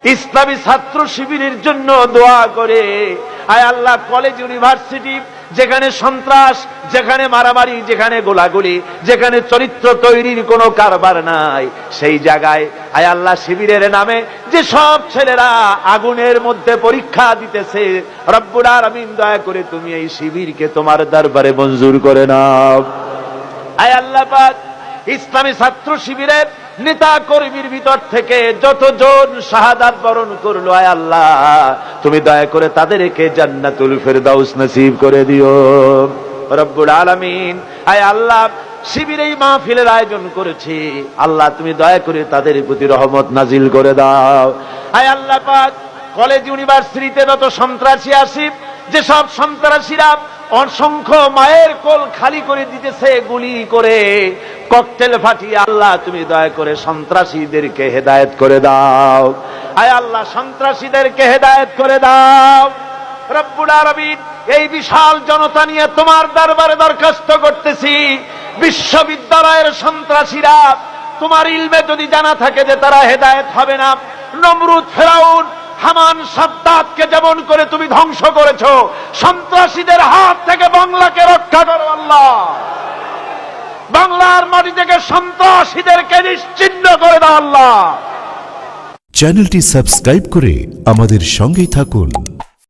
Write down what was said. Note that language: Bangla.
ইসলামী ছাত্র শিবিরের জন্য দোয়া করে। আয় আল্লাহ, কলেজ ইউনিভার্সিটি যেখানে সন্ত্রাস, যেখানে মারামারি, যেখানে গোলাগুলি, যেখানে চরিত্র তৈরির কোনো কারবার নাই, সেই জায়গায় আয় আল্লাহ শিবিরের নামে যে সব ছেলেরা আগুনের মধ্যে পরীক্ষা দিতেছে, রব্বুল আলামিন দয়া করে তুমি এই শিবিরকে তোমার দরবারে মঞ্জুর করে নাও। আয় আল্লাহ পাক, ইসলামী ছাত্র শিবিরের নেতা কর্মীর ভিতর থেকে যতজন শাহাদাত বরণ করলো, আয় আল্লাহ তুমি দয়া করে তাদেরকে জান্নাতুল ফেরদাউস নসিব করে দিও রব্বুল আলামিন। আয় আল্লাহ, শিবির এই মাহফিলের আয়োজন করেছি, আল্লাহ তুমি দয়া করে তাদের প্রতি রহমত নাজিল করে দাও। আয় আল্লাহ পাক, কলেজ ইউনিভার্সিটিতে যত সন্ত্রাসী আসি, যেসব সন্ত্রাসীরা অসংখ্য মায়ের কোল খালি করে দিতেছে গুলি করে, ককটেল ফাটিয়ে, আল্লাহ তুমি দয়া করে সন্ত্রাসীদেরকে হেদায়েত করে দাও। আয় আল্লাহ, সন্ত্রাসীদেরকে হেদায়েত করে দাও রব্বুল আলামিন। এই বিশাল জনতা নিয়ে তোমার দরবারে দরখাস্ত করতেছি, বিশ্ববিদ্যালয়ের সন্ত্রাসীরা তোমার ইলমে যদি জানা থাকে যে তারা হেদায়েত হবে না, নমরুদ, ফেরাউন, হামান, সাদ্দাতকে যেমন করে তুমি ধ্বংস করেছো, সন্ত্রাসীদের হাত থেকে বাংলাকে রক্ষা করো আল্লাহ। বাংলার মাটি থেকে সন্ত্রাসীদেরকে নিশ্চিহ্ন করে দাও আল্লাহ। চ্যানেলটি সাবস্ক্রাইব করে আমাদের সঙ্গেই থাকুন।